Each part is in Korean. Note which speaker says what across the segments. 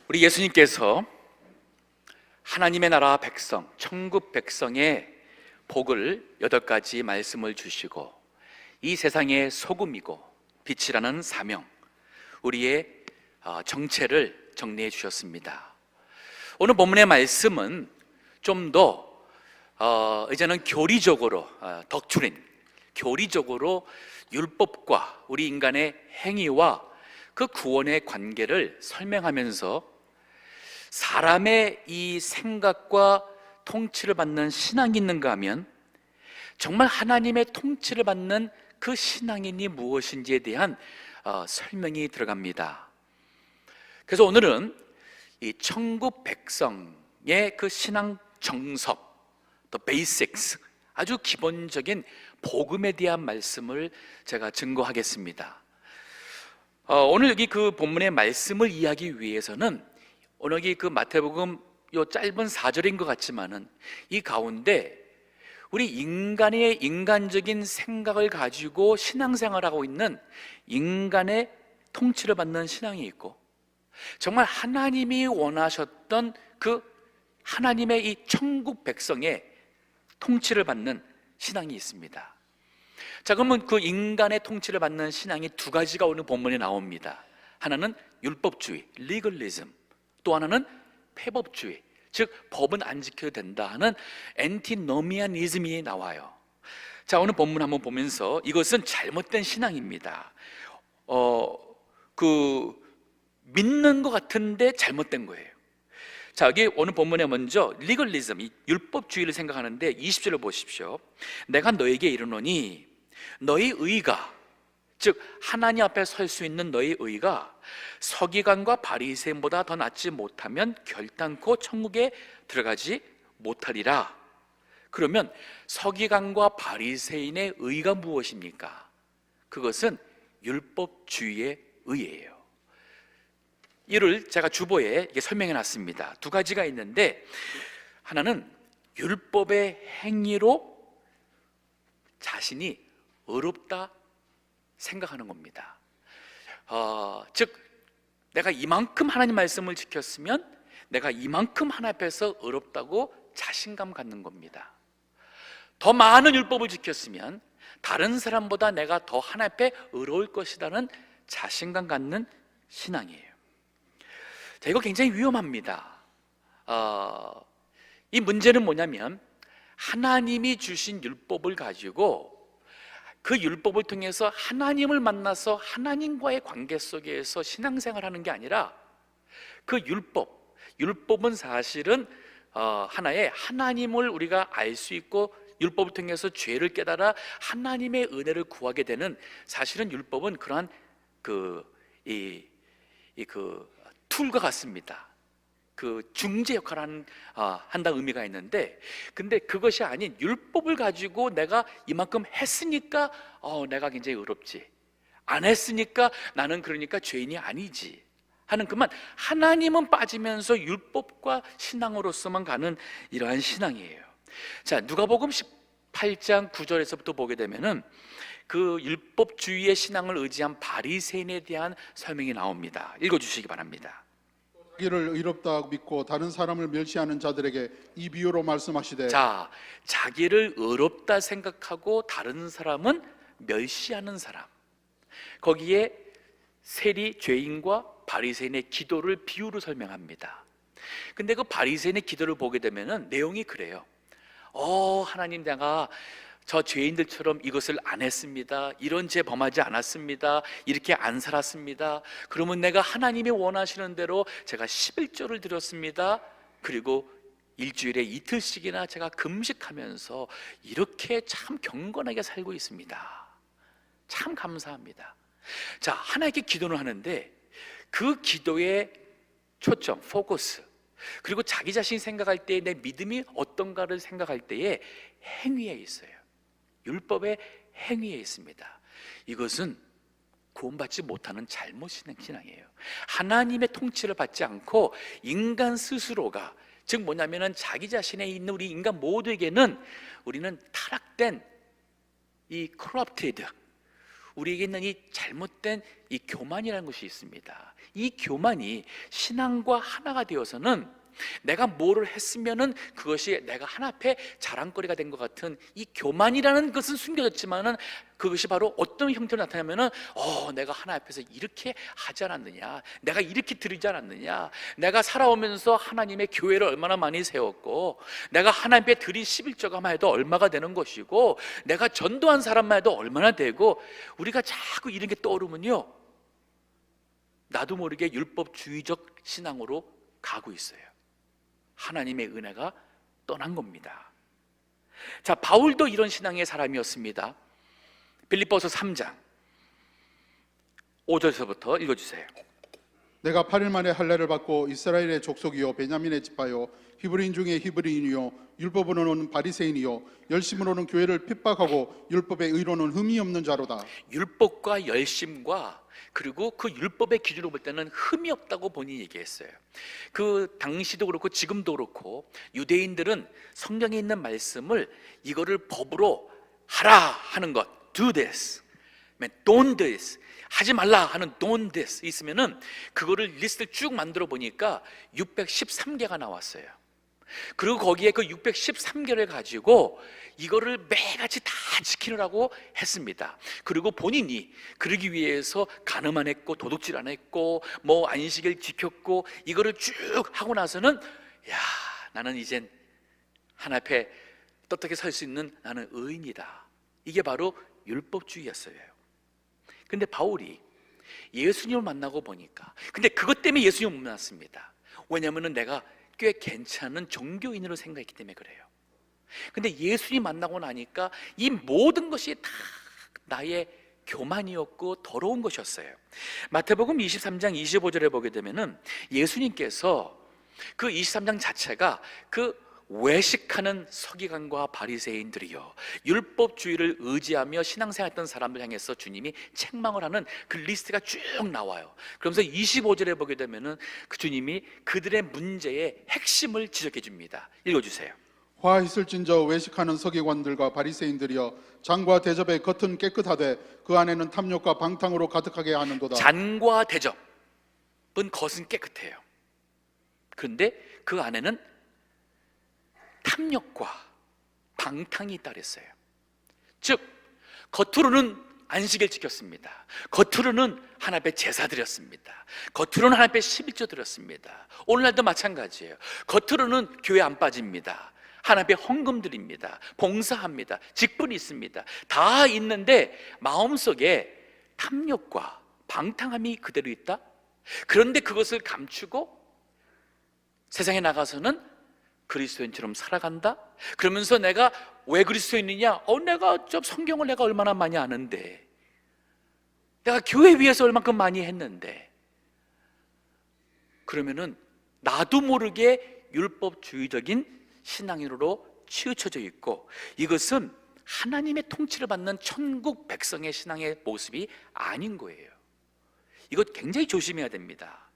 Speaker 1: 우리 예수님께서 하나님의 나라 백성, 천국 백성의 복을 8가지 말씀을 주시고 이 세상의 소금이고 빛이라는 사명, 우리의 정체를 정리해 주셨습니다. 오늘 본문의 말씀은 좀 더 이제는 교리적으로 덕트린, 교리적으로 율법과 우리 인간의 행위와 그 구원의 관계를 설명하면서 사람의 이 생각과 통치를 받는 신앙이 있는가 하면 정말 하나님의 통치를 받는 그 신앙인이 무엇인지에 대한 설명이 들어갑니다. 그래서 오늘은 이 천국 백성의 그 신앙 정석, the basics, 아주 기본적인 복음에 대한 말씀을 제가 증거하겠습니다. 오늘 여기 그 본문의 말씀을 이해하기 위해서는 오늘 여기 그 마태복음 요 짧은 4절인 것 같지만은 이 가운데 우리 인간의 인간적인 생각을 가지고 신앙생활하고 있는 인간의 통치를 받는 신앙이 있고, 정말 하나님이 원하셨던 그 하나님의 이 천국 백성의 통치를 받는 신앙이 있습니다. 자, 그러면 그 인간의 통치를 받는 신앙이 2가지가 오늘 본문에 나옵니다. 하나는 율법주의, 리걸리즘, 또 하나는 폐법주의, 즉 법은 안 지켜도 된다 하는 엔티노미아니즘이 나와요. 자, 오늘 본문 한번 보면서 이것은 잘못된 신앙입니다. 믿는 것 같은데 잘못된 거예요. 자, 여기 오늘 본문에 먼저 리걸리즘, 이 율법주의를 생각하는데 20절을 보십시오. 내가 너에게 이르노니 너희 의가, 즉 하나님 앞에 설 수 있는 너희 의가 서기관과 바리새인보다 더 낫지 못하면 결단코 천국에 들어가지 못하리라. 그러면 서기관과 바리새인의 의가 무엇입니까? 그것은 율법주의의 의예요. 이를 제가 주보에 설명해 놨습니다. 2가지가 있는데, 하나는 율법의 행위로 자신이 의롭다 생각하는 겁니다. 즉 내가 이만큼 하나님 말씀을 지켰으면 내가 이만큼 하나님 앞에서 의롭다고 자신감 갖는 겁니다. 더 많은 율법을 지켰으면 다른 사람보다 내가 더 하나님 앞에 의로울 것이라는 자신감 갖는 신앙이에요. 자, 이거 굉장히 위험합니다. 이 문제는 뭐냐면 하나님이 주신 율법을 가지고 그 율법을 통해서 하나님을 만나서 하나님과의 관계 속에서 신앙생활하는 게 아니라 그 율법은 사실은 하나의 하나님을 우리가 알 수 있고 율법을 통해서 죄를 깨달아 하나님의 은혜를 구하게 되는, 사실은 율법은 그러한 툴과 같습니다. 그 중재 역할을 한다 의미가 있는데, 근데 그것이 아닌 율법을 가지고 내가 이만큼 했으니까 내가 굉장히 의롭지, 안 했으니까 나는 그러니까 죄인이 아니지 하는, 그만 하나님은 빠지면서 율법과 신앙으로서만 가는 이러한 신앙이에요. 자, 누가복음 18장 9절에서부터 보게 되면은 그 율법주의의 신앙을 의지한 바리새인에 대한 설명이 나옵니다. 읽어주시기 바랍니다.
Speaker 2: 자기를 의롭다 믿고 다른 사람을 멸시하는 자들에게 이 비유로 말씀하시되,
Speaker 1: 자, 자기를 의롭다 생각하고 다른 사람은 멸시하는 사람, 거기에 세리 죄인과 바리새인의 기도를 비유로 설명합니다. 근데 그 바리새인의 기도를 보게 되면은 내용이 그래요. 하나님, 내가 저 죄인들처럼 이것을 안 했습니다, 이런 죄 범하지 않았습니다, 이렇게 안 살았습니다, 그러면 내가 하나님이 원하시는 대로 제가 11조를 드렸습니다, 그리고 일주일에 이틀씩이나 제가 금식하면서 이렇게 참 경건하게 살고 있습니다, 참 감사합니다. 자, 하나님께 기도를 하는데 그 기도의 초점, 포커스, 그리고 자기 자신이 생각할 때에 내 믿음이 어떤가를 생각할 때에 행위에 있어요. 율법의 행위에 있습니다. 이것은 구원받지 못하는 잘못 신앙이에요. 하나님의 통치를 받지 않고 인간 스스로가, 즉 뭐냐면은 자기 자신에 있는 우리 인간 모두에게는 우리는 타락된 이 corrupted, 우리에게 있는 이 잘못된 이 교만이라는 것이 있습니다. 이 교만이 신앙과 하나가 되어서는 내가 뭐를 했으면은 그것이 내가 하나 앞에 자랑거리가 된 것 같은 이 교만이라는 것은 숨겨졌지만은 그것이 바로 어떤 형태로 나타나면은 내가 하나 앞에서 이렇게 하지 않았느냐, 내가 이렇게 드리지 않았느냐, 내가 살아오면서 하나님의 교회를 얼마나 많이 세웠고, 내가 하나님께 드린 11조가만 해도 얼마가 되는 것이고, 내가 전도한 사람만 해도 얼마나 되고, 우리가 자꾸 이런 게 떠오르면요, 나도 모르게 율법주의적 신앙으로 가고 있어요. 하나님의 은혜가 떠난 겁니다. 자, 바울도 이런 신앙의 사람이었습니다. 빌립보서 3장 5절에서부터 읽어주세요.
Speaker 2: 내가 8일 만에 할례를 받고 이스라엘의 족속이요 베냐민의 지파요 히브리인 중에 히브리인이요 율법으로는 바리새인이요 열심으로는 교회를 핍박하고 율법의 의로는 흠이 없는 자로다.
Speaker 1: 율법과 열심과 그리고 그 율법의 기준으로 볼 때는 흠이 없다고 본인이 얘기했어요. 그 당시도 그렇고 지금도 그렇고 유대인들은 성경에 있는 말씀을 이거를 법으로 하라 하는 것, do this, don't this, 하지 말라 하는 don't this 있으면은 그거를 리스트를 쭉 만들어 보니까 613개가 나왔어요. 그리고 거기에 그 613개를 가지고 이거를 매같이 다 지키느라고 했습니다. 그리고 본인이 그러기 위해서 간음 안 했고 도둑질 안 했고 뭐 안식일 지켰고 이거를 쭉 하고 나서는 나는 이젠 하나 앞에 떳떳하게 설 수 있는 나는 의인이다. 이게 바로 율법주의였어요. 근데 바울이 예수님을 만나고 보니까, 근데 그것 때문에 예수님을 못 만났습니다. 왜냐하면 내가 꽤 괜찮은 종교인으로 생각했기 때문에 그래요. 근데 예수님 만나고 나니까 이 모든 것이 다 나의 교만이었고 더러운 것이었어요. 마태복음 23장 25절에 보게 되면은 예수님께서 그 23장 자체가 그 외식하는 서기관과 바리새인들이요 율법주의를 의지하며 신앙생활했던 사람들 향해서 주님이 책망을 하는 그 리스트가 쭉 나와요. 그러면서 25절에 보게 되면은 그 주님이 그들의 문제의 핵심을 지적해 줍니다. 읽어주세요.
Speaker 2: 화 있을진저 외식하는 서기관들과 바리새인들이여 잔과 대접의 겉은 깨끗하되 그 안에는 탐욕과 방탕으로 가득하게 하는도다.
Speaker 1: 잔과 대접은 겉은 깨끗해요. 그런데 그 안에는 탐욕과 방탕이 있다 그랬어요. 즉 겉으로는 안식일 지켰습니다. 겉으로는 하나님께 제사 드렸습니다. 겉으로는 하나님께 11조 드렸습니다. 오늘날도 마찬가지예요. 겉으로는 교회 안 빠집니다. 하나님께 헌금 드립니다. 봉사합니다. 직분이 있습니다. 다 있는데 마음속에 탐욕과 방탕함이 그대로 있다? 그런데 그것을 감추고 세상에 나가서는 그리스도인처럼 살아간다? 그러면서 내가 왜 그리스도인이냐? 내가 좀 성경을 내가 얼마나 많이 아는데, 내가 교회 위해서 얼만큼 많이 했는데, 그러면은 나도 모르게 율법주의적인 신앙인으로 치우쳐져 있고, 이것은 하나님의 통치를 받는 천국 백성의 신앙의 모습이 아닌 거예요. 이거 굉장히 조심해야 됩니다.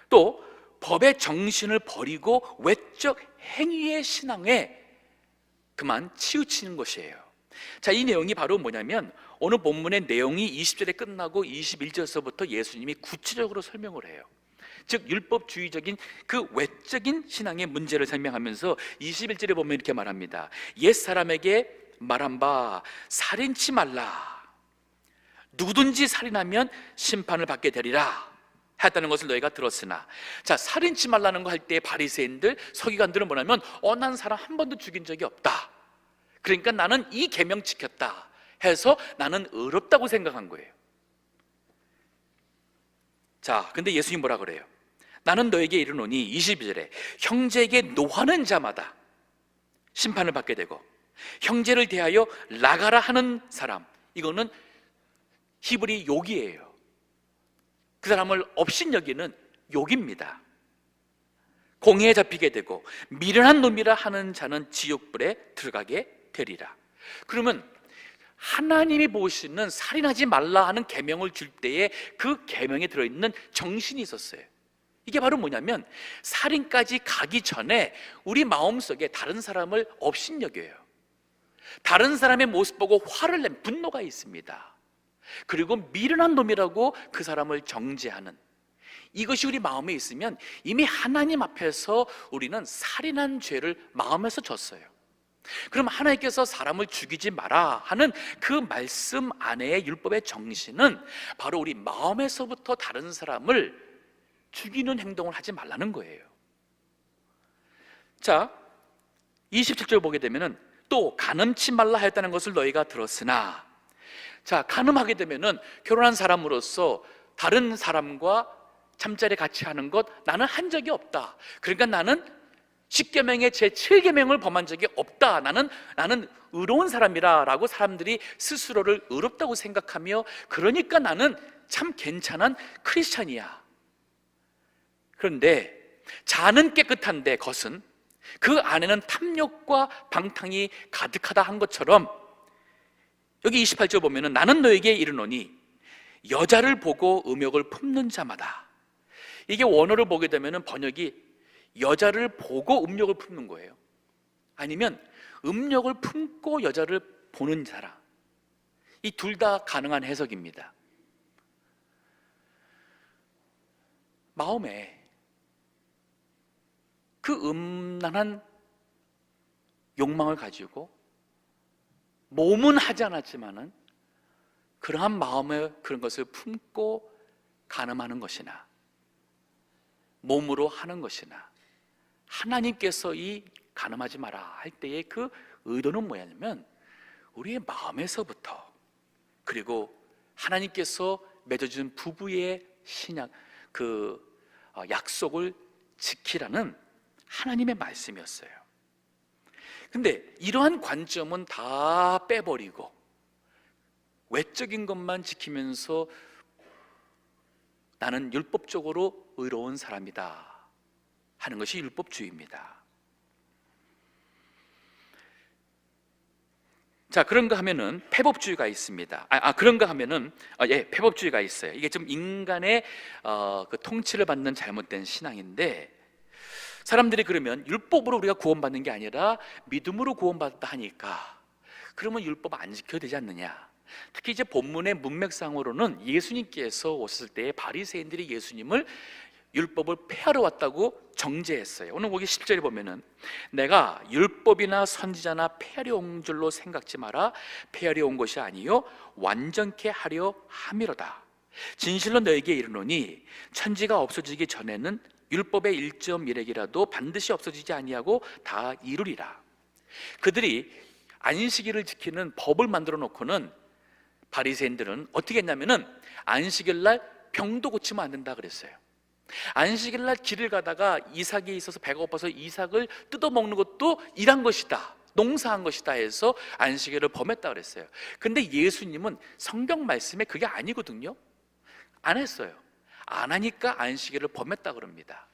Speaker 1: 또 법의 정신을 버리고 외적 행위의 신앙에 그만 치우치는 것이에요. 자, 이 내용이 바로 뭐냐면 오늘 본문의 내용이 20절에 끝나고 21절에서부터 예수님이 구체적으로 설명을 해요. 즉 율법주의적인 그 외적인 신앙의 문제를 설명하면서 21절에 보면 이렇게 말합니다. 옛사람에게 말한 바 살인치 말라. 누구든지 살인하면 심판을 받게 되리라 했다는 것을 너희가 들었으나, 자, 살인치 말라는 거 할 때 바리새인들, 서기관들은 뭐냐면 난 사람 한 번도 죽인 적이 없다, 그러니까 나는 이 계명 지켰다 해서 나는 의롭다고 생각한 거예요. 자, 근데 예수님 뭐라 그래요? 나는 너에게 이르노니 22절에 형제에게 노하는 자마다 심판을 받게 되고 형제를 대하여 나가라 하는 사람, 이거는 히브리 욕이에요. 그 사람을 업신여기는 욕입니다. 공회에 잡히게 되고 미련한 놈이라 하는 자는 지옥불에 들어가게 되리라. 그러면 하나님이 보시는 살인하지 말라 하는 계명을 줄 때에 그 계명에 들어있는 정신이 있었어요. 이게 바로 뭐냐면 살인까지 가기 전에 우리 마음속에 다른 사람을 업신여겨요. 다른 사람의 모습 보고 화를 낸 분노가 있습니다. 그리고 미련한 놈이라고 그 사람을 정죄하는, 이것이 우리 마음에 있으면 이미 하나님 앞에서 우리는 살인한 죄를 마음에서 졌어요. 그럼 하나님께서 사람을 죽이지 마라 하는 그 말씀 안에의 율법의 정신은 바로 우리 마음에서부터 다른 사람을 죽이는 행동을 하지 말라는 거예요. 자, 27절 보게 되면은 또 간음치 말라 하였다는 것을 너희가 들었으나, 자, 간음하게 되면은 결혼한 사람으로서 다른 사람과 잠자리 같이 하는 것 나는 한 적이 없다. 그러니까 나는 10계명의 제 7계명을 범한 적이 없다. 나는 의로운 사람이라 라고 사람들이 스스로를 의롭다고 생각하며, 그러니까 나는 참 괜찮은 크리스찬이야. 그런데 자는 깨끗한데 겉은, 그 안에는 탐욕과 방탕이 가득하다 한 것처럼, 여기 28절 보면은 나는 너에게 이르노니 여자를 보고 음욕을 품는 자마다, 이게 원어를 보게 되면은 번역이 여자를 보고 음욕을 품는 거예요. 아니면 음욕을 품고 여자를 보는 사람, 이 둘 다 가능한 해석입니다. 마음에 그 음란한 욕망을 가지고 몸은 하지 않았지만은 그러한 마음에 그런 것을 품고 간음하는 것이나 몸으로 하는 것이나, 하나님께서 이 간음하지 마라 할 때의 그 의도는 뭐냐면 우리의 마음에서부터, 그리고 하나님께서 맺어준 부부의 신약 약속을 지키라는 하나님의 말씀이었어요. 근데 이러한 관점은 다 빼버리고 외적인 것만 지키면서 나는 율법적으로 의로운 사람이다 하는 것이 율법주의입니다. 자, 그런가 하면은 패법주의가 있습니다. 그런가 하면은 패법주의가 있어요. 이게 좀 인간의 그 통치를 받는 잘못된 신앙인데, 사람들이 그러면 율법으로 우리가 구원받는 게 아니라 믿음으로 구원받다 하니까 그러면 율법 안 지켜야 되지 않느냐. 특히 이제 본문의 문맥상으로는 예수님께서 오셨을 때 바리새인들이 예수님을 율법을 폐하러 왔다고 정죄했어요. 오늘 거기 10절에 보면은 내가 율법이나 선지자나 폐하려 온 줄로 생각지 마라. 폐하려 온 것이 아니요 완전케 하려 함이로다. 진실로 너에게 이르노니 천지가 없어지기 전에는 율법의 1.1획이라도 반드시 없어지지 아니하고 다 이루리라. 그들이 안식일을 지키는 법을 만들어 놓고는 바리새인들은 어떻게 했냐면은 안식일 날 병도 고치면 안 된다 그랬어요. 안식일 날 길을 가다가 이삭이 있어서 배가 고파서 이삭을 뜯어먹는 것도 일한 것이다, 농사한 것이다 해서 안식일을 범했다 그랬어요. 근데 예수님은 성경 말씀에 그게 아니거든요. 안 했어요. 안 하니까 안식일을 범했다 그럽니다.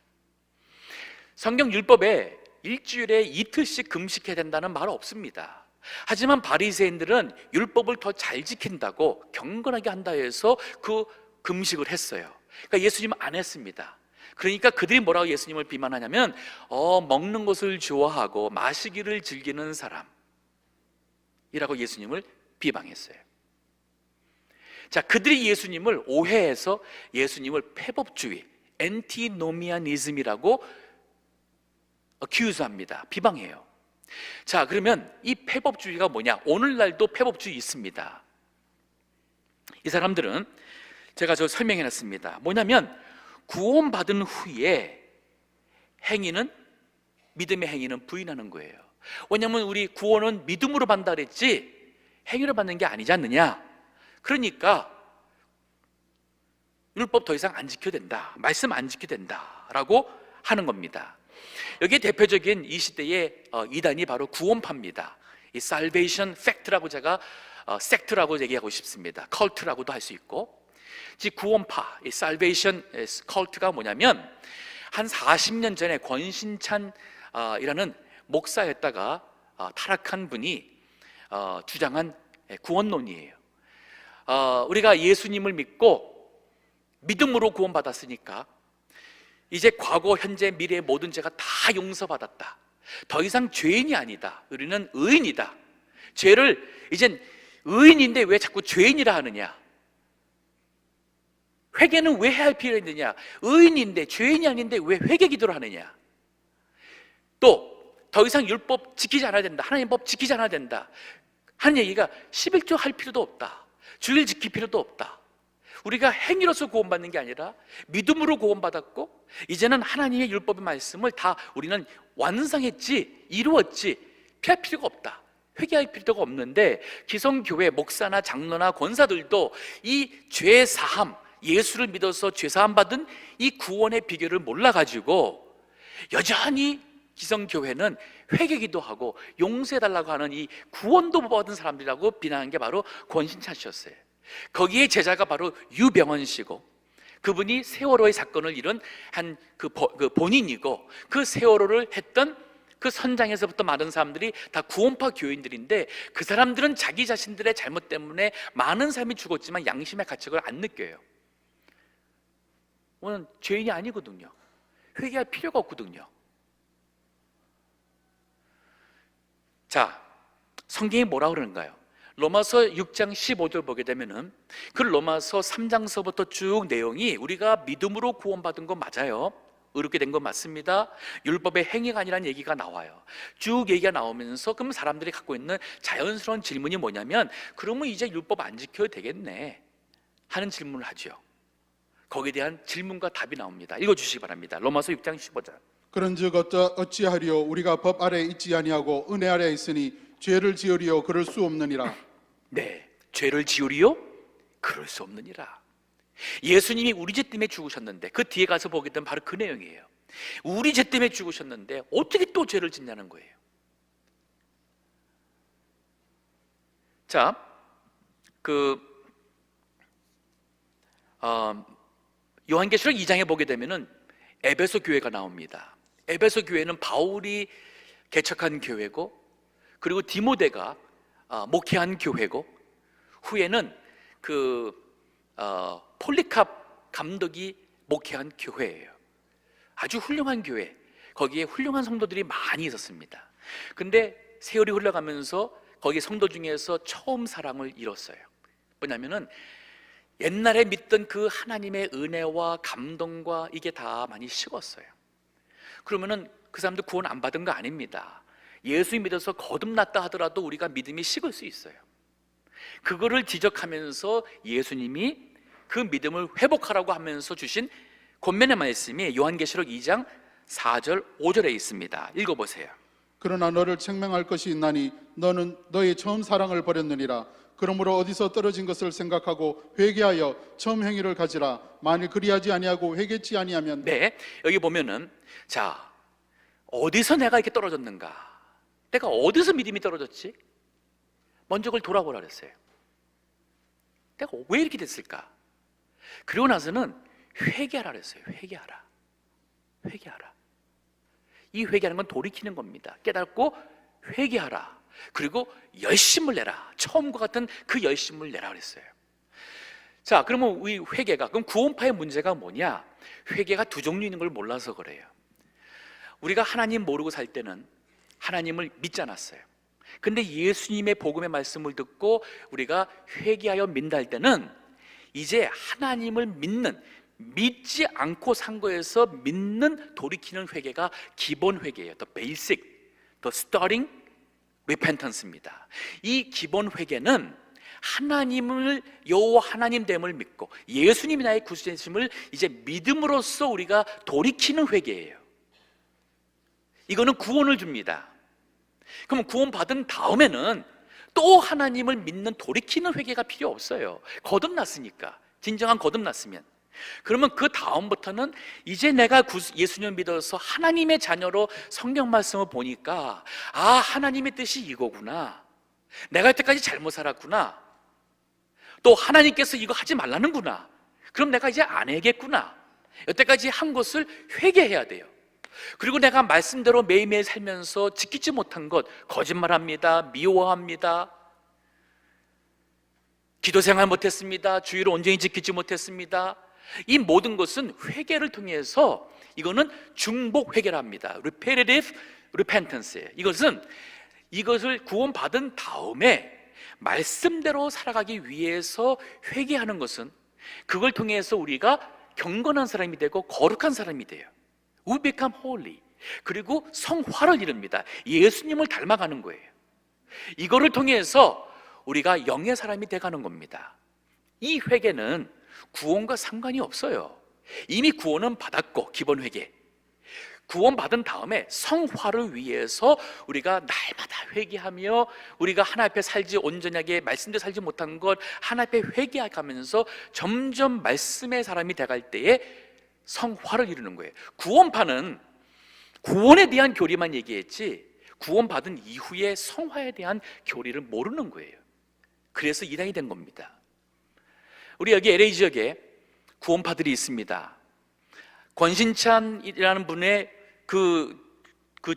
Speaker 1: 성경 율법에 일주일에 이틀씩 금식해야 된다는 말 없습니다. 하지만 바리새인들은 율법을 더 잘 지킨다고 경건하게 한다 해서 그 금식을 했어요. 그러니까 예수님은 안 했습니다. 그러니까 그들이 뭐라고 예수님을 비난하냐면 먹는 것을 좋아하고 마시기를 즐기는 사람이라고 예수님을 비방했어요. 자, 그들이 예수님을 오해해서 예수님을 패법주의, 엔티노미아니즘이라고 accus합니다. 비방해요. 자, 그러면 이 패법주의가 뭐냐? 오늘날도 패법주의 있습니다. 이 사람들은 제가 설명해 놨습니다. 뭐냐면 구원받은 후에 행위는, 믿음의 행위는 부인하는 거예요. 왜냐하면 우리 구원은 믿음으로 받는다 그랬지 행위로 받는 게 아니지 않느냐. 그러니까 율법 더 이상 안 지켜야 된다, 말씀 안 지켜야 된다라고 하는 겁니다. 여기에 대표적인 이 시대의 이단이 바로 구원파입니다. 이 살베이션 팩트라고 제가 섹트라고 얘기하고 싶습니다. 컬트라고도 할 수 있고, 즉 구원파, 이 살베이션 컬트가 뭐냐면 한 40년 전에 권신찬 이라는 목사였다가 타락한 분이 주장한 구원론이에요. 우리가 예수님을 믿고 믿음으로 구원받았으니까 이제 과거, 현재, 미래의 모든 죄가 다 용서받았다. 더 이상 죄인이 아니다. 우리는 의인이다. 죄를 이젠 의인인데 왜 자꾸 죄인이라 하느냐. 회개는 왜 해야 할 필요가 있느냐? 의인인데, 죄인이 아닌데 왜 회개 기도를 하느냐? 또 더 이상 율법 지키지 않아야 된다, 하나님 법 지키지 않아야 된다 하는 얘기가 11조 할 필요도 없다, 주일 지킬 필요도 없다. 우리가 행위로서 구원받는 게 아니라 믿음으로 구원받았고 이제는 하나님의 율법의 말씀을 다 우리는 완성했지, 이루었지, 피할 필요가 없다, 회개할 필요가 없는데, 기성교회 목사나 장로나 권사들도 이 죄사함, 예수를 믿어서 죄사함 받은 이 구원의 비결을 몰라가지고 여전히 기성교회는 회개기도 하고 용서해달라고 하는 이 구원도 못 받은 사람들이라고 비난한 게 바로 권신찬 씨였어요. 거기에 제자가 바로 유병헌 씨고, 그분이 세월호의 사건을 이룬 그 본인이고, 그 세월호를 했던 그 선장에서부터 많은 사람들이 다 구원파 교인들인데, 그 사람들은 자기 자신들의 잘못 때문에 많은 사람이 죽었지만 양심의 가책을 안 느껴요. 오늘 죄인이 아니거든요. 회개할 필요가 없거든요. 자, 성경이 뭐라 그러는가요? 로마서 6장 15절 보게 되면은 그 로마서 3장서부터 쭉 내용이 우리가 믿음으로 구원받은 건 맞아요. 의롭게 된 건 맞습니다. 율법의 행위가 아니라는 얘기가 나와요. 쭉 얘기가 나오면서 그럼 사람들이 갖고 있는 자연스러운 질문이 뭐냐면, 그러면 이제 율법 안 지켜도 되겠네 하는 질문을 하죠. 거기에 대한 질문과 답이 나옵니다. 읽어주시기 바랍니다. 로마서 6장 15절.
Speaker 2: 그런즉 어찌하리요? 우리가 법 아래 있지 아니하고 은혜 아래 있으니 죄를 지으리요 그럴 수 없느니라.
Speaker 1: 네, 죄를 지으리요? 그럴 수 없느니라. 예수님이 우리 죄 때문에 죽으셨는데, 그 뒤에 가서 보게 되면 바로 그 내용이에요. 우리 죄 때문에 죽으셨는데 어떻게 또 죄를 짓냐는 거예요. 자, 요한계시록 2장에 보게 되면은 에베소 교회가 나옵니다. 에베소 교회는 바울이 개척한 교회고, 그리고 디모데가 목회한 교회고, 후에는 폴리캅 감독이 목회한 교회예요. 아주 훌륭한 교회, 거기에 훌륭한 성도들이 많이 있었습니다. 근데 세월이 흘러가면서 거기 성도 중에서 처음 사랑을 잃었어요. 뭐냐면은 옛날에 믿던 그 하나님의 은혜와 감동과 이게 다 많이 식었어요. 그러면은 그 사람들 구원 안 받은 거 아닙니다. 예수 믿어서 거듭났다 하더라도 우리가 믿음이 식을 수 있어요. 그거를 지적하면서 예수님이 그 믿음을 회복하라고 하면서 주신 권면의 말씀이 요한계시록 2장 4절 5절에 있습니다. 읽어보세요.
Speaker 2: 그러나 너를 책망할 것이 있나니 너는 너의 처음 사랑을 버렸느니라. 그러므로 어디서 떨어진 것을 생각하고 회개하여 처음 행위를 가지라. 만일 그리하지 아니하고 회개치 아니하면.
Speaker 1: 네, 여기 보면은, 자, 어디서 내가 이렇게 떨어졌는가? 내가 어디서 믿음이 떨어졌지? 먼저 그걸 돌아보라 그랬어요. 내가 왜 이렇게 됐을까? 그리고 나서는 회개하라 그랬어요. 회개하라. 이 회개하는 건 돌이키는 겁니다. 깨닫고 회개하라. 그리고 열심을 내라. 처음과 같은 그 열심을 내라 그랬어요. 자, 그러면 이 회개가, 그럼 구원파의 문제가 뭐냐? 회개가 두 종류 있는 걸 몰라서 그래요. 우리가 하나님 모르고 살 때는 하나님을 믿지 않았어요. 근데 예수님의 복음의 말씀을 듣고 우리가 회개하여 믿는다 할 때는 이제 하나님을 믿지 않고 산 거에서 믿는, 돌이키는 회개가 기본 회개예요. The basic, the starting repentance입니다. 이 기본 회개는 하나님을, 여호와 하나님 됨을 믿고 예수님이 나의 구주되심을 이제 믿음으로써 우리가 돌이키는 회개예요. 이거는 구원을 줍니다. 그러면 구원 받은 다음에는 또 하나님을 믿는 돌이키는 회개가 필요 없어요. 거듭났으니까. 진정한 거듭났으면. 그러면 그 다음부터는 이제 내가 예수님을 믿어서 하나님의 자녀로 성경 말씀을 보니까, 아, 하나님의 뜻이 이거구나, 내가 여태까지 잘못 살았구나, 또 하나님께서 이거 하지 말라는구나, 그럼 내가 이제 안 해야겠구나, 여태까지 한 것을 회개해야 돼요. 그리고 내가 말씀대로 매일매일 살면서 지키지 못한 것, 거짓말합니다, 미워합니다, 기도 생활 못했습니다, 주의를 온전히 지키지 못했습니다, 이 모든 것은 회개를 통해서, 이거는 중복 회개랍니다. repetitive repentance. 이것을 구원받은 다음에 말씀대로 살아가기 위해서 회개하는 것은 그걸 통해서 우리가 경건한 사람이 되고 거룩한 사람이 돼요. We become holy. 그리고 성화를 이룹니다. 예수님을 닮아가는 거예요. 이거를 통해서 우리가 영의 사람이 돼가는 겁니다. 이 회개는 구원과 상관이 없어요. 이미 구원은 받았고, 기본 회개 구원 받은 다음에 성화를 위해서 우리가 날마다 회개하며, 우리가 하나님 앞에 살지 온전하게 말씀대로 살지 못한 것 하나님 앞에 회개하면서 점점 말씀의 사람이 돼갈 때에 성화를 이루는 거예요. 구원파는 구원에 대한 교리만 얘기했지 구원 받은 이후에 성화에 대한 교리를 모르는 거예요. 그래서 이단이 된 겁니다. 우리 여기 LA 지역에 구원파들이 있습니다. 권신찬이라는 분의 그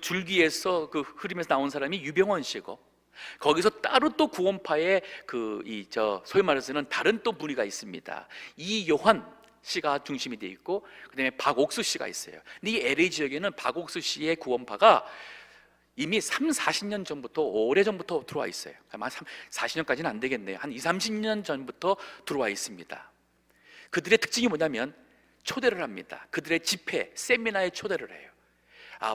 Speaker 1: 줄기에서, 그 흐름에서 나온 사람이 유병원 씨고, 거기서 따로 또 구원파의 소위 말해서는 다른 또 무리가 있습니다. 이요한 씨가 중심이 되어 있고, 그다음에 박옥수 씨가 있어요. 근데 이 LA 지역에는 박옥수 씨의 구원파가 이미 40년 전부터, 오래전부터 들어와 있어요. 아마 40년까지는 안 되겠네요. 한 30년 전부터 들어와 있습니다. 그들의 특징이 뭐냐면 초대를 합니다. 그들의 집회, 세미나에 초대를 해요.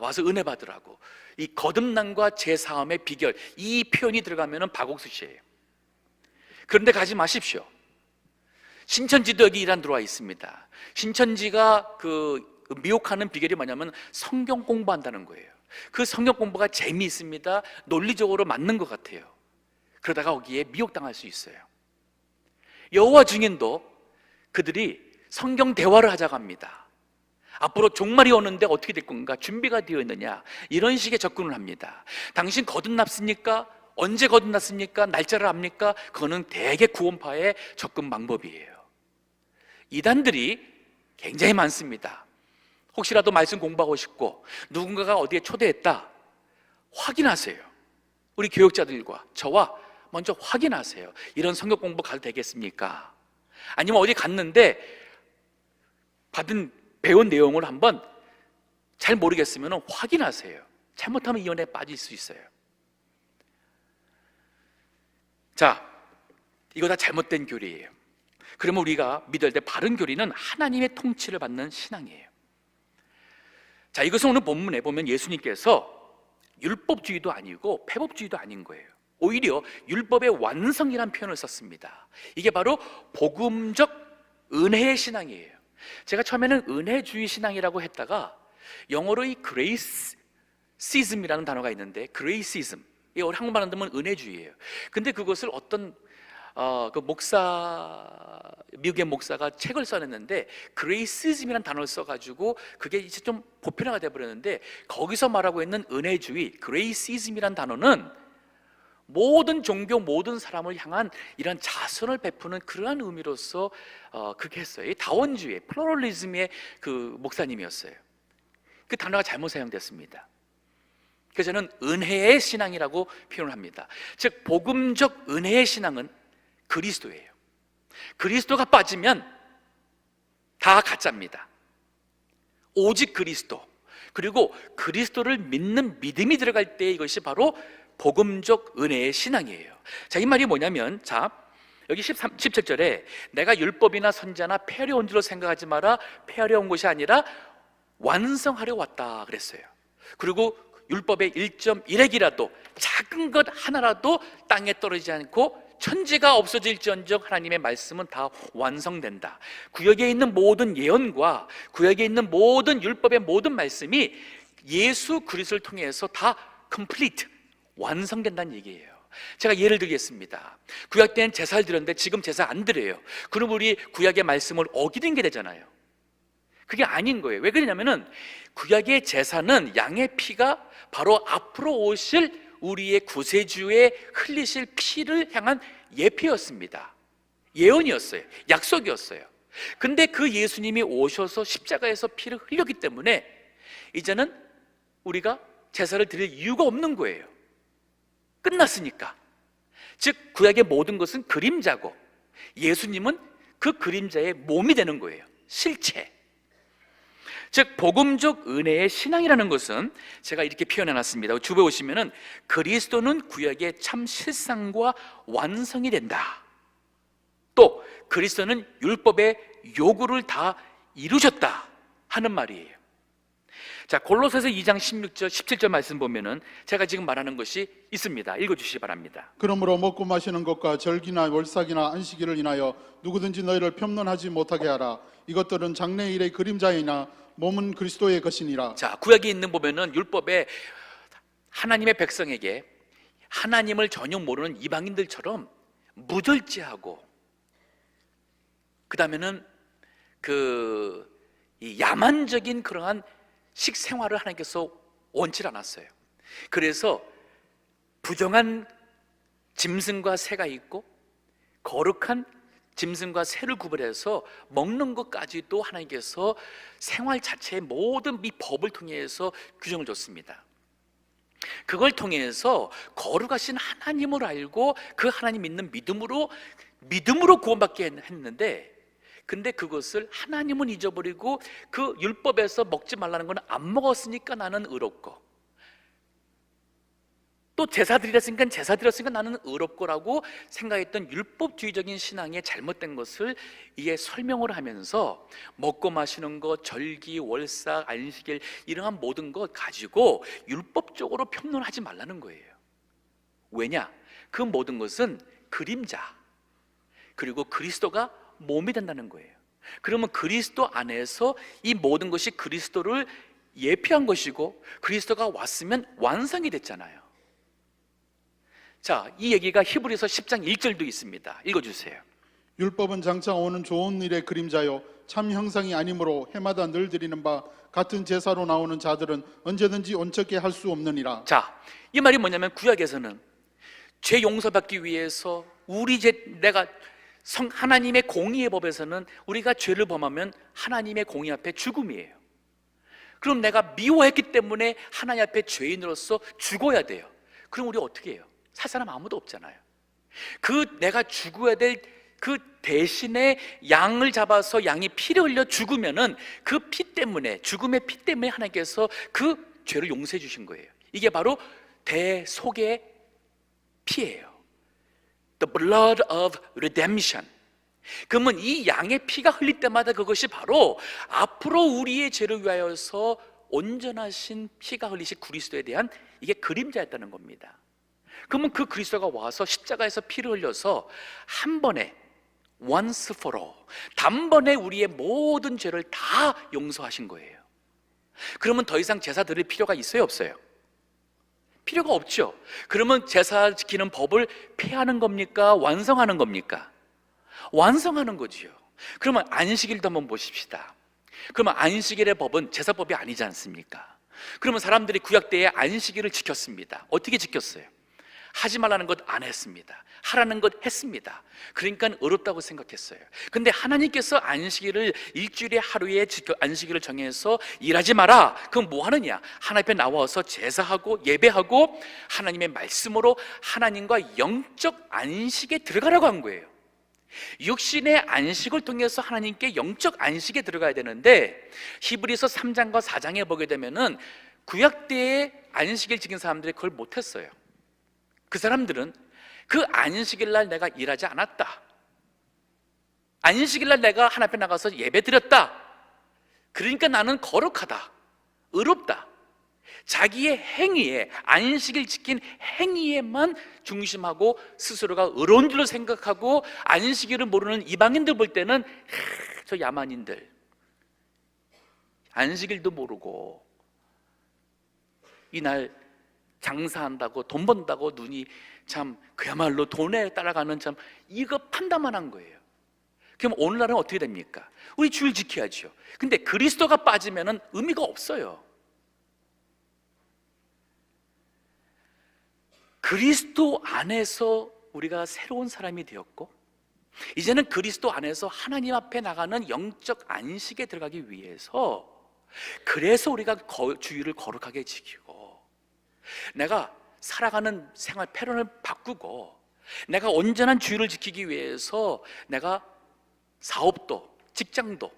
Speaker 1: 와서 은혜 받으라고. 이 거듭남과 재사함의 비결, 이 표현이 들어가면 박옥수 씨예요. 그런데 가지 마십시오. 신천지도 여기 이란 들어와 있습니다. 신천지가 미혹하는 비결이 뭐냐면 성경 공부한다는 거예요. 그 성경 공부가 재미있습니다. 논리적으로 맞는 것 같아요. 그러다가 거기에 미혹당할 수 있어요. 여호와 증인도 그들이 성경 대화를 하자고 합니다. 앞으로 종말이 오는데 어떻게 될 건가? 준비가 되어 있느냐? 이런 식의 접근을 합니다. 당신 거듭났습니까? 언제 거듭났습니까? 날짜를 압니까? 그거는 대개 구원파의 접근 방법이에요. 이단들이 굉장히 많습니다. 혹시라도 말씀 공부하고 싶고 누군가가 어디에 초대했다, 확인하세요. 우리 교육자들과 저와 먼저 확인하세요. 이런 성경 공부 가도 되겠습니까? 아니면 어디 갔는데 배운 내용을 한번 잘 모르겠으면 확인하세요. 잘못하면 이혼에 빠질 수 있어요. 자, 이거 다 잘못된 교리예요. 그러면 우리가 믿어야 될 바른 교리는 하나님의 통치를 받는 신앙이에요. 자, 이것은 오늘 본문에 보면 예수님께서 율법주의도 아니고 폐법주의도 아닌 거예요. 오히려 율법의 완성이라는 표현을 썼습니다. 이게 바로 복음적 은혜의 신앙이에요. 제가 처음에는 은혜주의 신앙이라고 했다가 영어로 이 그레이시즘이라는 단어가 있는데, 그레이시즘, 한국말 한다면 은혜주의예요. 근데 그것을 어떤 미국의 목사가 책을 써냈는데 그레이시즘이라는 단어를 써가지고 그게 이제 좀 보편화가 돼버렸는데, 거기서 말하고 있는 은혜주의, 그레이시즘이라는 단어는 모든 종교, 모든 사람을 향한 이런 자선을 베푸는 그러한 의미로서 그렇게 했어요. 이 다원주의, 플로럴리즘의 그 목사님이었어요. 그 단어가 잘못 사용됐습니다. 그래서 저는 은혜의 신앙이라고 표현을 합니다. 즉 복음적 은혜의 신앙은 그리스도예요. 그리스도가 빠지면 다 가짜입니다. 오직 그리스도, 그리고 그리스도를 믿는 믿음이 들어갈 때 이것이 바로 복음적 은혜의 신앙이에요. 자, 이 말이 뭐냐면, 자, 여기 17절에 내가 율법이나 선지자나 폐하려 온 줄로 생각하지 마라. 폐하려 온 것이 아니라 완성하려 왔다 그랬어요. 그리고 율법의 1.1핵이라도, 작은 것 하나라도 땅에 떨어지지 않고 천지가 없어질지언정 하나님의 말씀은 다 완성된다. 구약에 있는 모든 예언과 구약에 있는 모든 율법의 모든 말씀이 예수 그리스도를 통해서 다 complete, 완성된다는 얘기예요. 제가 예를 들겠습니다. 구약 때는 제사를 드렸는데 지금 제사 안 드려요. 그럼 우리 구약의 말씀을 어기는 게 되잖아요. 그게 아닌 거예요. 왜 그러냐면은 구약의 제사는 양의 피가 바로 앞으로 오실 우리의 구세주의 흘리실 피를 향한 예표였습니다. 예언이었어요. 약속이었어요. 근데 그 예수님이 오셔서 십자가에서 피를 흘렸기 때문에 이제는 우리가 제사를 드릴 이유가 없는 거예요. 끝났으니까. 즉 구약의 모든 것은 그림자고 예수님은 그 그림자의 몸이 되는 거예요. 실체. 즉 복음적 은혜의 신앙이라는 것은 제가 이렇게 표현해놨습니다. 주부에 오시면은 그리스도는 구약의 참 실상과 완성이 된다. 또 그리스도는 율법의 요구를 다 이루셨다 하는 말이에요. 자, 골로새서 2장 16절 17절 말씀 보면은 제가 지금 말하는 것이 있습니다. 읽어주시기 바랍니다.
Speaker 2: 그러므로 먹고 마시는 것과 절기나 월삭이나 안식일을 인하여 누구든지 너희를 편론하지 못하게 하라. 이것들은 장래일의 그림자이나 몸은 그리스도의 것이니라.
Speaker 1: 자, 구약에 있는 보면은 율법에 하나님의 백성에게 하나님을 전혀 모르는 이방인들처럼 무절제하고 그 다음에는 이 야만적인 그러한 식생활을 하나님께서 원치 않았어요. 그래서 부정한 짐승과 새가 있고 거룩한 짐승과 새를 구별해서 먹는 것까지도 하나님께서 생활 자체의 모든 이 법을 통해서 규정을 줬습니다. 그걸 통해서 거룩하신 하나님을 알고 그 하나님 믿는 믿음으로 구원받게 했는데, 근데 그것을 하나님은 잊어버리고 그 율법에서 먹지 말라는 건 안 먹었으니까 나는 의롭고, 또 제사 드렸으니까 나는 의롭고라고 생각했던 율법주의적인 신앙의 잘못된 것을 이게 설명을 하면서 먹고 마시는 것, 절기, 월삭, 안식일 이러한 모든 것 가지고 율법적으로 평론하지 말라는 거예요. 왜냐? 그 모든 것은 그림자, 그리고 그리스도가 몸이 된다는 거예요. 그러면 그리스도 안에서 이 모든 것이 그리스도를 예표한 것이고 그리스도가 왔으면 완성이 됐잖아요. 자, 이 얘기가 히브리서 10장 1절도 있습니다. 읽어주세요.
Speaker 2: 율법은 장차 오는 좋은 일의 그림자요 참 형상이 아니므로 해마다 늘 드리는 바 같은 제사로 나오는 자들은 언제든지 온전케 할 수 없느니라.
Speaker 1: 자, 이 말이 뭐냐면 구약에서는 죄 용서받기 위해서 내가 하나님의 공의의 법에서는 우리가 죄를 범하면 하나님의 공의 앞에 죽음이에요. 그럼 내가 미워했기 때문에 하나님 앞에 죄인으로서 죽어야 돼요. 그럼 우리 어떻게 해요? 살 사람 아무도 없잖아요. 내가 죽어야 될 그 대신에 양을 잡아서 양이 피를 흘려 죽으면은 그 피 때문에, 죽음의 피 때문에 하나님께서 그 죄를 용서해 주신 거예요. 이게 바로 대속의 피예요. The blood of redemption. 그러면 이 양의 피가 흘릴 때마다 그것이 바로 앞으로 우리의 죄를 위하여서 온전하신 피가 흘리신 그리스도에 대한 이게 그림자였다는 겁니다. 그러면 그 그리스도가 와서 십자가에서 피를 흘려서 한 번에 once for all, 단번에 우리의 모든 죄를 다 용서하신 거예요. 그러면 더 이상 제사 드릴 필요가 있어요, 없어요? 필요가 없죠. 그러면 제사 지키는 법을 폐하는 겁니까? 완성하는 겁니까? 완성하는 거지요. 그러면 안식일도 한번 보십시다. 그러면 안식일의 법은 제사법이 아니지 않습니까? 그러면 사람들이 구약 때에 안식일을 지켰습니다. 어떻게 지켰어요? 하지 말라는 것 안 했습니다. 하라는 것 했습니다. 그러니까 어렵다고 생각했어요. 근데 하나님께서 안식일을 일주일에 하루에 안식일을 정해서 일하지 마라. 그럼 뭐 하느냐? 하나님 앞에 나와서 제사하고 예배하고 하나님의 말씀으로 하나님과 영적 안식에 들어가라고 한 거예요. 육신의 안식을 통해서 하나님께 영적 안식에 들어가야 되는데, 히브리서 3장과 4장에 보게 되면은 구약 때에 안식일 지킨 사람들이 그걸 못했어요. 그 사람들은 그 안식일 날 내가 일하지 않았다, 안식일 날 내가 하나님 앞에 나가서 예배 드렸다, 그러니까 나는 거룩하다, 의롭다, 자기의 행위에, 안식일 지킨 행위에만 중심하고 스스로가 의로운 줄로 생각하고 안식일을 모르는 이방인들 볼 때는 저 야만인들 안식일도 모르고 이날 장사한다고 돈 번다고 눈이 참 그야말로 돈에 따라가는 참 이거 판단만 한 거예요. 그럼 오늘날은 어떻게 됩니까? 우리 주일 지켜야죠. 근데 그리스도가 빠지면은 의미가 없어요. 그리스도 안에서 우리가 새로운 사람이 되었고, 이제는 그리스도 안에서 하나님 앞에 나가는 영적 안식에 들어가기 위해서, 그래서 우리가 주일을 거룩하게 지키고, 내가 살아가는 생활 패턴을 바꾸고, 내가 온전한 주일을 지키기 위해서 내가 사업도 직장도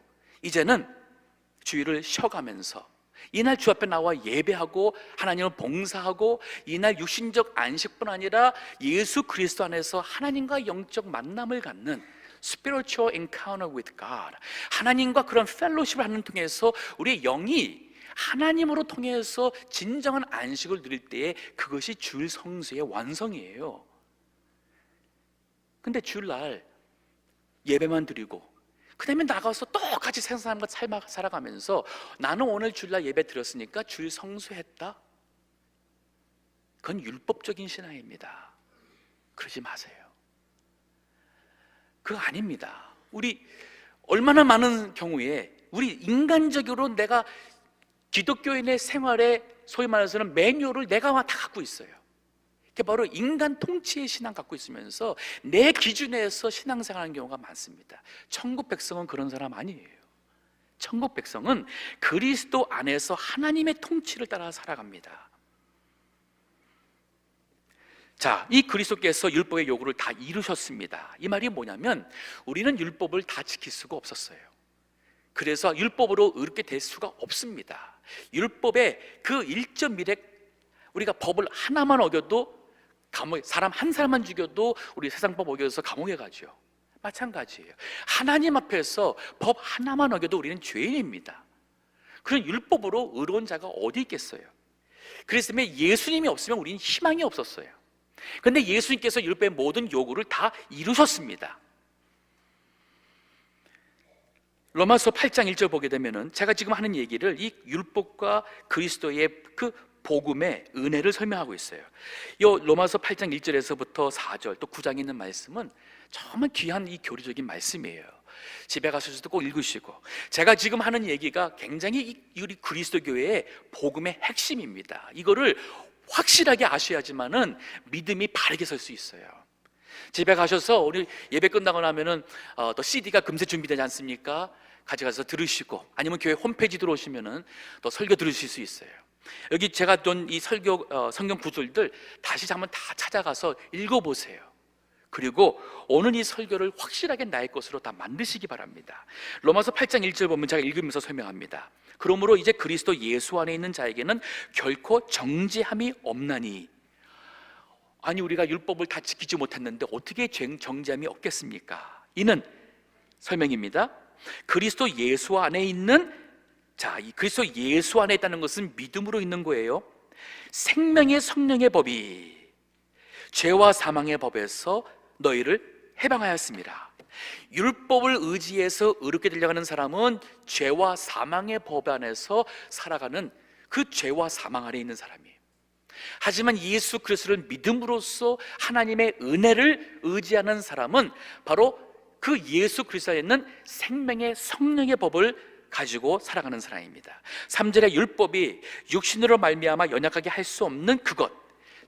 Speaker 1: 이제는 주일을 쉬어가면서 이날 주 앞에 나와 예배하고 하나님을 봉사하고, 이날 육신적 안식뿐 아니라 예수 그리스도 안에서 하나님과 영적 만남을 갖는 spiritual encounter with God, 하나님과 그런 펠로십을 하는 통해서 우리의 영이 하나님으로 통해서 진정한 안식을 누릴 때에 그것이 주일 성수의 완성이에요. 근데 주일날 예배만 드리고 그 다음에 나가서 똑같이 세상과 삶을 살아가면서 나는 오늘 주일날 예배 드렸으니까 주일 성수했다? 그건 율법적인 신앙입니다. 그러지 마세요. 그거 아닙니다. 우리 얼마나 많은 경우에 우리 인간적으로 내가 기독교인의 생활에 소위 말해서는 매뉴얼을 내가 다 갖고 있어요. 그게 바로 인간 통치의 신앙 갖고 있으면서 내 기준에서 신앙생활하는 경우가 많습니다. 천국 백성은 그런 사람 아니에요. 천국 백성은 그리스도 안에서 하나님의 통치를 따라 살아갑니다. 자, 이 그리스도께서 율법의 요구를 다 이루셨습니다. 이 말이 뭐냐면 우리는 율법을 다 지킬 수가 없었어요. 그래서 율법으로 의롭게 될 수가 없습니다. 율법의 그 1.1에 우리가 법을 하나만 어겨도 사람 한 사람만 죽여도 우리 세상법 어겨서 감옥에 가죠. 마찬가지예요. 하나님 앞에서 법 하나만 어겨도 우리는 죄인입니다. 그런 율법으로 의로운 자가 어디 있겠어요? 그래서 예수님이 없으면 우리는 희망이 없었어요. 그런데 예수님께서 율법의 모든 요구를 다 이루셨습니다. 로마서 8장 1절 보게 되면은 제가 지금 하는 얘기를 이 율법과 그리스도의 그 복음의 은혜를 설명하고 있어요. 이 로마서 8장 1절에서부터 4절 또 9장에 있는 말씀은 정말 귀한 이 교리적인 말씀이에요. 집에 가셔서도 꼭 읽으시고, 제가 지금 하는 얘기가 굉장히 우리 그리스도교회의 복음의 핵심입니다. 이거를 확실하게 아셔야지만은 믿음이 바르게 설 수 있어요. 집에 가셔서 우리 예배 끝나고 나면은 또 CD가 금세 준비되지 않습니까? 가져가서 들으시고, 아니면 교회 홈페이지 들어오시면은 또 설교 들으실 수 있어요. 여기 제가 둔 이 설교 성경 구절들 다시 한번 다 찾아가서 읽어보세요. 그리고 오늘 이 설교를 확실하게 나의 것으로 다 만드시기 바랍니다. 로마서 8장 1절 보면 제가 읽으면서 설명합니다. 그러므로 이제 그리스도 예수 안에 있는 자에게는 결코 정죄함이 없나니. 아니, 우리가 율법을 다 지키지 못했는데 어떻게 정죄함이 없겠습니까? 이는 설명입니다. 그리스도 예수 안에 있는, 자, 이 그리스도 예수 안에 있다는 것은 믿음으로 있는 거예요. 생명의 성령의 법이 죄와 사망의 법에서 너희를 해방하였습니다. 율법을 의지해서 의롭게 되려고 하는 사람은 죄와 사망의 법 안에서 살아가는 그 죄와 사망 안에 있는 사람이에요. 하지만 예수 그리스도를 믿음으로써 하나님의 은혜를 의지하는 사람은 바로 그 예수 그리스도 안에 있는 생명의 성령의 법을 가지고 살아가는 사람입니다. 3절의 율법이 육신으로 말미암아 연약하게 할 수 없는 그것,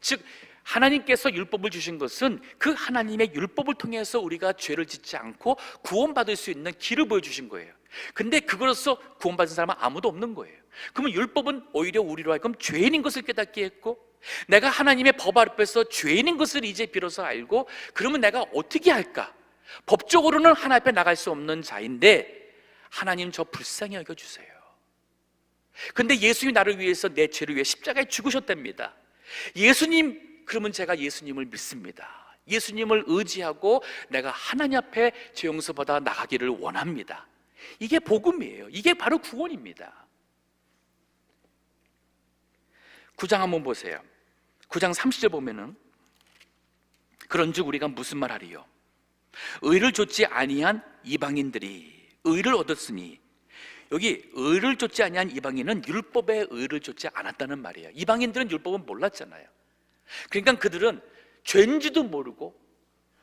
Speaker 1: 즉 하나님께서 율법을 주신 것은 그 하나님의 율법을 통해서 우리가 죄를 짓지 않고 구원받을 수 있는 길을 보여주신 거예요. 근데 그것으로서 구원받은 사람은 아무도 없는 거예요. 그러면 율법은 오히려 우리로 하여금 죄인인 것을 깨닫게 했고, 내가 하나님의 법 앞에서 죄인인 것을 이제 비로소 알고, 그러면 내가 어떻게 할까? 법적으로는 하나님 앞에 나갈 수 없는 자인데 하나님 저 불쌍히 여겨주세요. 근데 예수님이 나를 위해서 내 죄를 위해 십자가에 죽으셨답니다. 예수님, 그러면 제가 예수님을 믿습니다. 예수님을 의지하고 내가 하나님 앞에 죄 용서받아 나가기를 원합니다. 이게 복음이에요. 이게 바로 구원입니다. 9장 한번 보세요. 9장 30절 보면은 그런즉 우리가 무슨 말하리요? 의를 좇지 아니한 이방인들이 의를 얻었으니, 여기 의를 좇지 아니한 이방인은 율법의 의를 좇지 않았다는 말이에요. 이방인들은 율법은 몰랐잖아요. 그러니까 그들은 죄인지도 모르고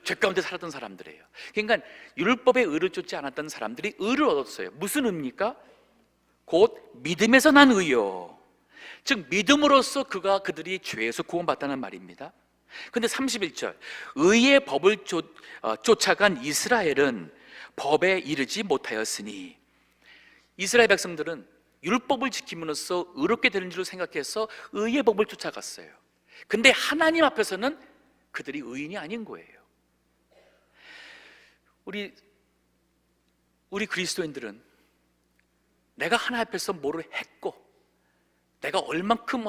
Speaker 1: 죄 가운데 살았던 사람들이에요. 그러니까 율법의 의를 좇지 않았던 사람들이 의를 얻었어요. 무슨 의입니까? 곧 믿음에서 난 의요. 즉 믿음으로써 그들이 죄에서 구원받다는 말입니다. 근데 31절, 의의 법을 쫓아간 이스라엘은 법에 이르지 못하였으니, 이스라엘 백성들은 율법을 지킴으로써 의롭게 되는 줄 생각해서 의의 법을 쫓아갔어요. 근데 하나님 앞에서는 그들이 의인이 아닌 거예요. 우리 그리스도인들은 내가 하나님 앞에서 뭐를 했고, 내가 얼만큼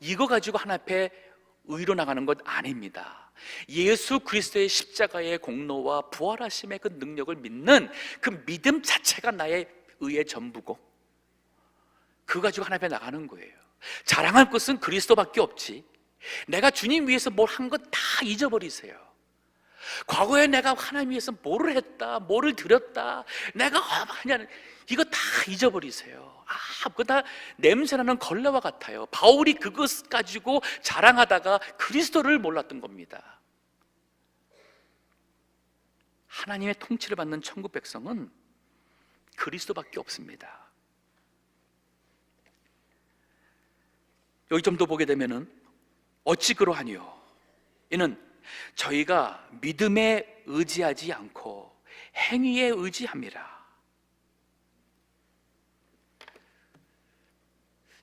Speaker 1: 이거 가지고 하나님 앞에 의로 나가는 것 아닙니다. 예수 그리스도의 십자가의 공로와 부활하심의 그 능력을 믿는 그 믿음 자체가 나의 의의 전부고, 그거 가지고 하나님 앞에 나가는 거예요. 자랑할 것은 그리스도밖에 없지. 내가 주님 위해서 뭘 한 것 다 잊어버리세요. 과거에 내가 하나님 위해서 뭐를 했다, 뭐를 드렸다, 내가 하냐는 이거 다 잊어버리세요. 그거 다 냄새나는 걸레와 같아요. 바울이 그것 가지고 자랑하다가 그리스도를 몰랐던 겁니다. 하나님의 통치를 받는 천국 백성은 그리스도밖에 없습니다. 여기 좀 더 보게 되면은 어찌 그러하니요? 이는 저희가 믿음에 의지하지 않고 행위에 의지함이라.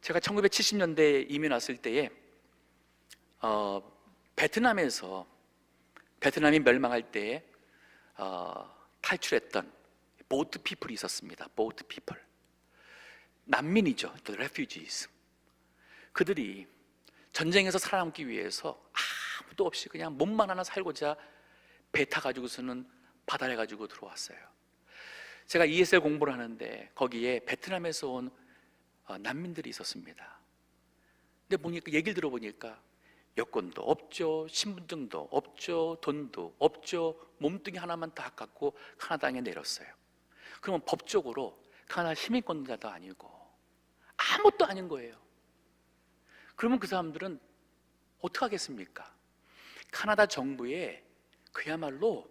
Speaker 1: 제가 1970년대에 이민 왔을 때에 베트남이 멸망할 때에 탈출했던 보트 피플이 있었습니다. 보트 피플, 난민이죠. The refugees. 그들이 전쟁에서 살아남기 위해서 아무도 없이 그냥 몸만 하나 살고자 배 타가지고서는 바다에 가지고 들어왔어요. 제가 ESL 공부를 하는데 거기에 베트남에서 온 난민들이 있었습니다. 근데 보니까 얘기를 들어보니까 여권도 없죠, 신분증도 없죠, 돈도 없죠, 몸뚱이 하나만 다 갖고 카나다에 내렸어요. 그러면 법적으로 카나다 시민권자도 아니고 아무것도 아닌 거예요. 그러면 그 사람들은 어떻게 하겠습니까? 카나다 정부에 그야말로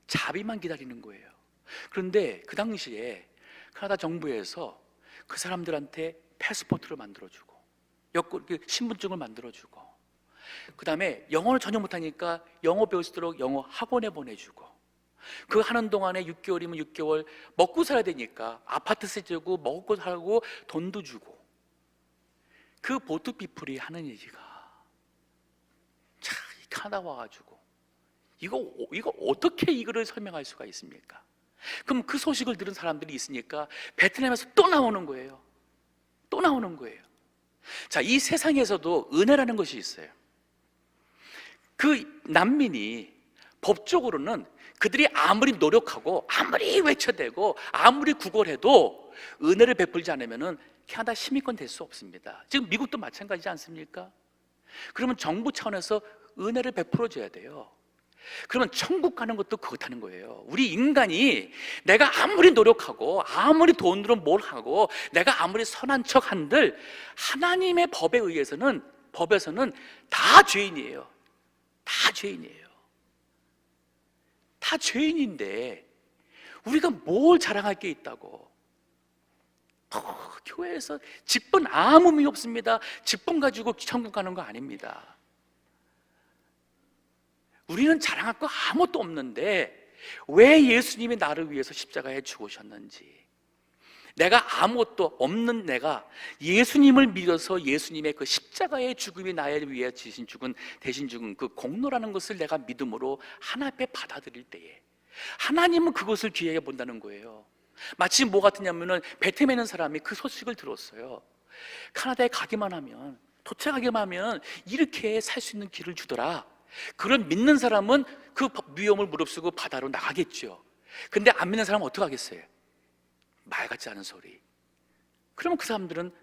Speaker 1: 자비만 기다리는 거예요. 그런데 그 당시에 카나다 정부에서 그 사람들한테 패스포트를 만들어주고 여권, 신분증을 만들어주고, 그 다음에 영어를 전혀 못하니까 영어 배울 수 있도록 영어 학원에 보내주고, 그 하는 동안에 6개월이면 6개월 먹고 살아야 되니까 아파트 세주고 먹고 살고 돈도 주고. 그 보트 피플이 하는 얘기가, 참, 카나다 와가지고 이거 어떻게 이거를 설명할 수가 있습니까? 그럼 그 소식을 들은 사람들이 있으니까 베트남에서 또 나오는 거예요. 또 나오는 거예요. 자, 이 세상에서도 은혜라는 것이 있어요. 그 난민이 법적으로는 그들이 아무리 노력하고 아무리 외쳐대고 아무리 구걸해도 은혜를 베풀지 않으면은 캐나다 시민권 될 수 없습니다. 지금 미국도 마찬가지지 않습니까? 그러면 정부 차원에서 은혜를 베풀어 줘야 돼요. 그러면 천국 가는 것도 그렇다는 거예요. 우리 인간이 내가 아무리 노력하고 아무리 돈으로 뭘 하고 내가 아무리 선한 척 한들 하나님의 법에서는 다 죄인이에요. 다 죄인이에요. 다 죄인인데 우리가 뭘 자랑할 게 있다고. 교회에서 직분 아무 의미 없습니다. 직분 가지고 천국 가는 거 아닙니다. 우리는 자랑할 거 아무것도 없는데 왜 예수님이 나를 위해서 십자가에 죽으셨는지, 내가 아무것도 없는 내가 예수님을 믿어서 예수님의 그 십자가의 죽음이 나를 위해 대신 죽은 그 공로라는 것을 내가 믿음으로 하나님 앞에 받아들일 때에 하나님은 그것을 귀하게 본다는 거예요. 마치 뭐 같으냐면은 베트남에 있는 사람이 그 소식을 들었어요. 카나다에 가기만 하면, 도착하기만 하면 이렇게 살 수 있는 길을 주더라. 그런 믿는 사람은 그 위험을 무릅쓰고 바다로 나가겠죠. 근데 안 믿는 사람은 어떻게 하겠어요? 말 같지 않은 소리. 그러면 그 사람들은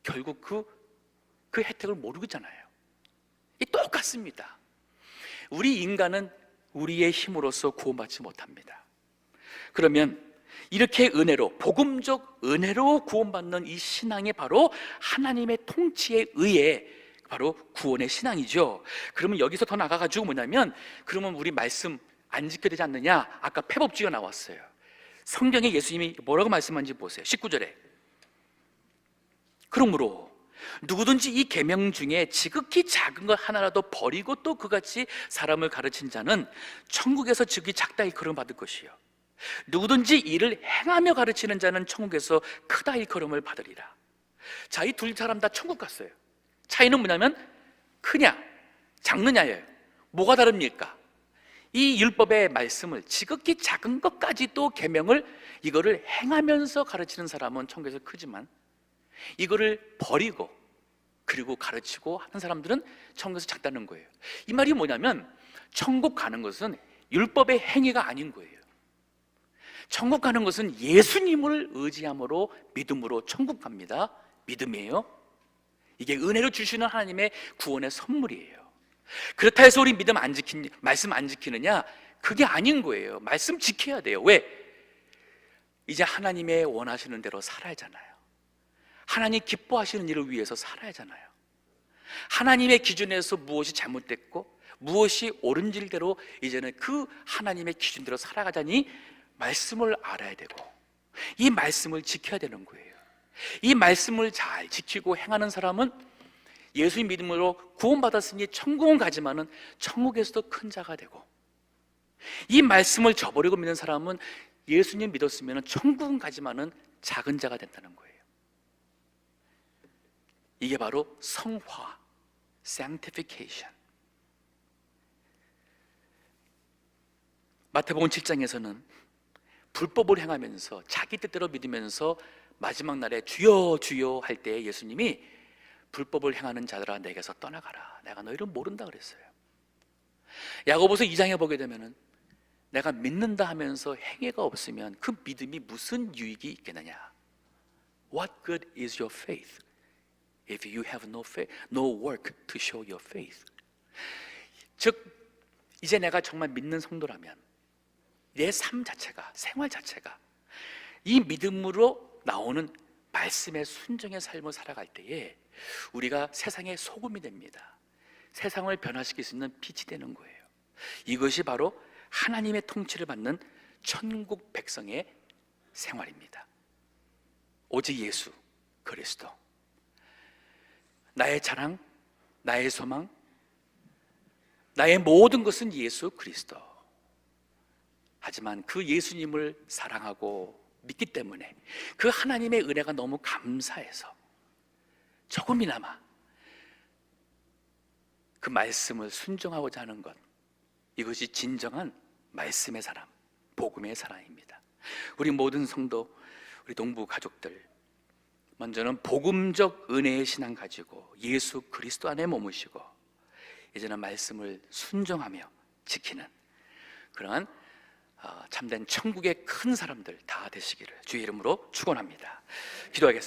Speaker 1: 결국 그 혜택을 모르겠잖아요. 이 똑같습니다. 우리 인간은 우리의 힘으로서 구원받지 못합니다. 그러면 이렇게 은혜로, 복음적 은혜로 구원받는 이 신앙이 바로 하나님의 통치에 의해 바로 구원의 신앙이죠. 그러면 여기서 더 나가가지고 뭐냐면, 그러면 우리 말씀 안 지켜야 되지 않느냐? 아까 폐법주의가 나왔어요. 성경에 예수님이 뭐라고 말씀하는지 보세요. 19절에 그러므로 누구든지 이 계명 중에 지극히 작은 것 하나라도 버리고 또 그같이 사람을 가르친 자는 천국에서 지극히 작다 일컬음 받을 것이요, 누구든지 이를 행하며 가르치는 자는 천국에서 크다 일컬음을 받으리라. 자, 이 둘 사람 다 천국 갔어요. 차이는 뭐냐면 크냐 작느냐예요. 뭐가 다릅니까? 이 율법의 말씀을 지극히 작은 것까지도 계명을 이거를 행하면서 가르치는 사람은 천국에서 크지만, 이거를 버리고 그리고 가르치고 하는 사람들은 천국에서 작다는 거예요. 이 말이 뭐냐면 천국 가는 것은 율법의 행위가 아닌 거예요. 천국 가는 것은 예수님을 의지함으로 믿음으로 천국 갑니다. 믿음이에요. 이게 은혜로 주시는 하나님의 구원의 선물이에요. 그렇다 해서 우리 믿음 안 지킨, 말씀 안 지키느냐? 그게 아닌 거예요. 말씀 지켜야 돼요. 왜? 이제 하나님의 원하시는 대로 살아야잖아요. 하나님 기뻐하시는 일을 위해서 살아야잖아요. 하나님의 기준에서 무엇이 잘못됐고 무엇이 옳은 일대로 이제는 그 하나님의 기준대로 살아가자니 말씀을 알아야 되고 이 말씀을 지켜야 되는 거예요. 이 말씀을 잘 지키고 행하는 사람은 예수님 믿음으로 구원받았으니 천국은 가지만은 천국에서도 큰 자가 되고, 이 말씀을 저버리고 믿는 사람은 예수님 믿었으면 천국은 가지만은 작은 자가 된다는 거예요. 이게 바로 성화, sanctification. 마태복음 7장에서는 불법을 행하면서 자기 뜻대로 믿으면서 마지막 날에 주여 주여 할 때 예수님이 불법을 행하는 자들아 내게서 떠나가라, 내가 너희를 모른다 그랬어요. 야고보서 2장에 보게 되면은 내가 믿는다 하면서 행위가 없으면 그 믿음이 무슨 유익이 있겠느냐. What good is your faith if you have no faith, no work to show your faith? 즉 이제 내가 정말 믿는 성도라면 내 삶 자체가, 생활 자체가 이 믿음으로 나오는 말씀의 순종의 삶을 살아갈 때에 우리가 세상의 소금이 됩니다. 세상을 변화시킬 수 있는 빛이 되는 거예요. 이것이 바로 하나님의 통치를 받는 천국 백성의 생활입니다. 오직 예수 그리스도, 나의 자랑, 나의 소망, 나의 모든 것은 예수 그리스도. 하지만 그 예수님을 사랑하고 믿기 때문에 그 하나님의 은혜가 너무 감사해서 조금이나마 그 말씀을 순종하고자 하는 것, 이것이 진정한 말씀의 사람, 복음의 사람입니다. 우리 모든 성도, 우리 동부 가족들, 먼저는 복음적 은혜의 신앙 가지고 예수 그리스도 안에 머무시고 이제는 말씀을 순종하며 지키는 그러한 참된 천국의 큰 사람들 다 되시기를 주의 이름으로 축원합니다. 기도하겠습니다.